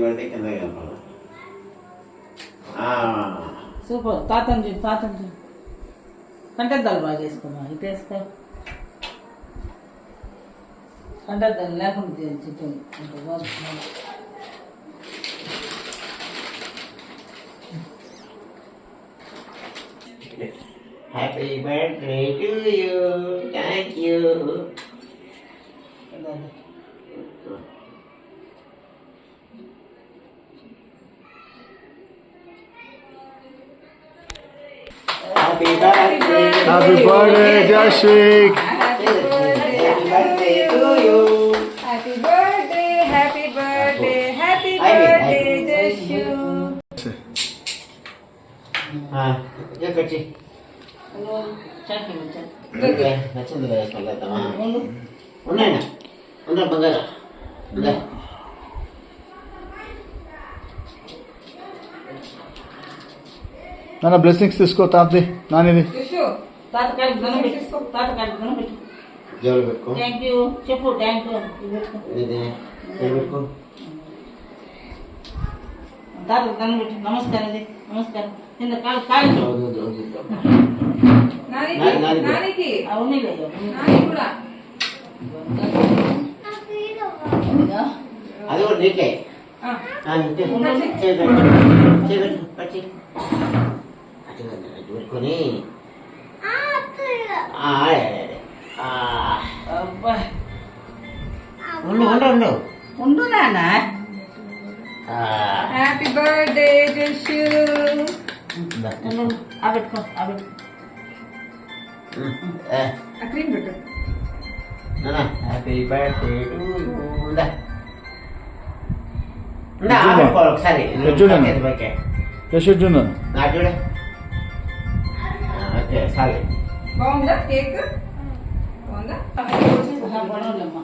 పడితే కింద సూపర్. తాతంజీ కంటద్దాలు బాగా వేసుకున్నాం. ఇటు వేసుకో. కంటద్దాలు లేకుండా chicken happy birthday to you. Thank you. Happy birthday. Happy birthday, Jashik. Happy birthday to you. Happy birthday, happy birthday, happy birthday, Jashu. ये कच्ची నచ్చింది కదా కళ్ళద్దామా ఉన్నాయినా ఉన్నా బంగారా ఉందా నాన్న బ్లెస్సింగ్స్ తీసుకో తాతది నానిది. Jashu, తాతకాడికి ధనం పెట్టు. తాతకాడికి ధనం పెట్టు. జోలు పెట్టుకో. థ్యాంక్ యూ చెప్పు. థ్యాంక్ యూ ఇది పెట్టుకో. తాతకు ధనం పెట్టు. నమస్కారం. నమస్కారం. కింద కాలు నానికి అవునీ నాని కూడా అది కూడా నీకే పెట్టుకొని ఉండు ఉండు నాన్న. Happy birthday జషు. పెట్టుకో. ఆ క్రీమ్ పెట్టు. హ్యాపీ బర్త్డే టు ఒకసారి యశోద్ చూడు. చూడ ఓకే సారీ. బాగుందా కేక్? బాగుందా? పడవలేమ్మా.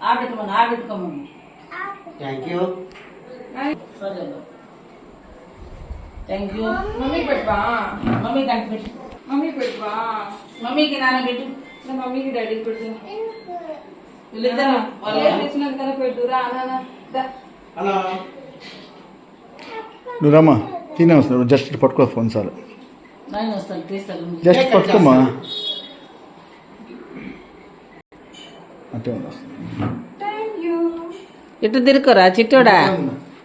ఆపెట్టుకోమమ్మా. Thank you. సరే థ్యాంక్ యూ. మమ్మీకి పెట్టవా? మమ్మీ కంటి పెట్టు. మమ్మీకి పెట్టవా? మమ్మీకి నాన్న పెట్టు. మమ్మీకి డాడీకి పెట్టు. వీళ్ళిద్దరు తెచ్చినాను కదా పెట్టురా. హలో నువ్వు రమ్మా తినే వస్తున్నావు. జస్ట్ పట్టుకో ఫోన్ చాలు. నాయన వస్తాను తీస్తాను. జస్ట్ పట్టుకోమ్మా. అంటే థ్యాంక్ యూ. ఇటు తిరుకోరా చిట్టోడా.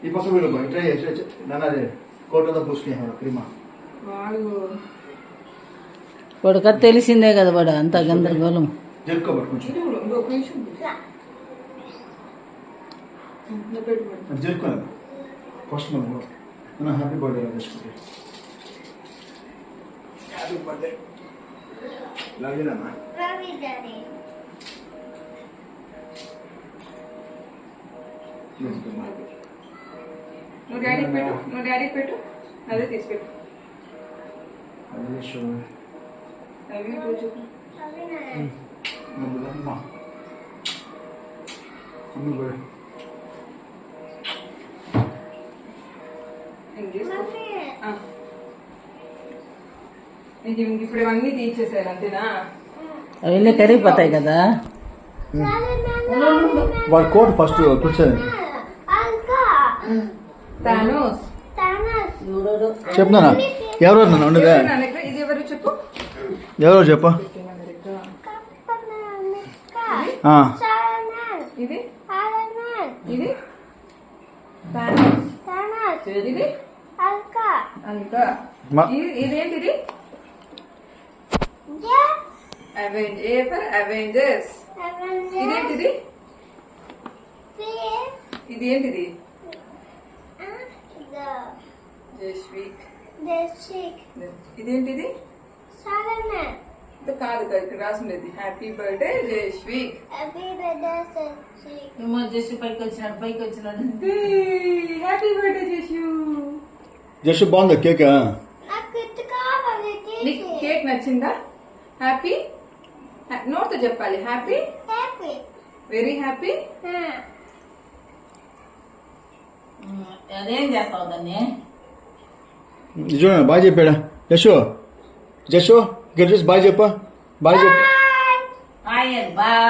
ఈ పక్క వీళ్ళు ట్రై చేసి నాన్నది కోటలో పూసుకునే క్రీమా వాడు తెలిసిందే కదా వాడు అంత గందరగోళం. జరుపుకోబట్టి కొంచెం జరుపుకోలేదు ఫస్ట్ మనం హ్యాపీ బర్త్డే చేసుకుంటే హ్యాపీ బర్త్డే లాగేనా నువ్వు డాడీకి పెట్టు. అదే తీసిపెట్టు. అదే షో అవి పూజ ఇప్పుడు ఇవన్నీ తీసేసారు అంతేనా? అవన్నీ కరిగిపోతాయి కదా. వాడు కోట్ ఫస్ట్ కూర్చోండి. చెప్తానా ఎవరు నన్ను ఉండదా? ఇది ఎవరు చెప్పు. ఎవరో చెప్ప. ఇది ఇది ఇది అంకా. ఇదేంటిది? అవెంజర్స్. ఇదేంటిది? ఇదేంటిది? జస్విక్. ఇదేంటిది? కాదు ఇక్కడ రాసుండేది హ్యాపీ బర్త్డే జస్విక్. జస్ట్ పైకి వచ్చినాడు. Happy birthday జస్సు. జస్ట్ బాగుందా కేక్? నీకు కేక్ నచ్చిందా? హ్యాపీ నోట్తో చెప్పాలి. Happy very happy. అదేం చేస్తావు దాన్ని? చూడండి బాగా చెప్పాడా జషో. ఇక్కడ చూసి బాగా చెప్పా. బాగా చెప్పా. బాయ్.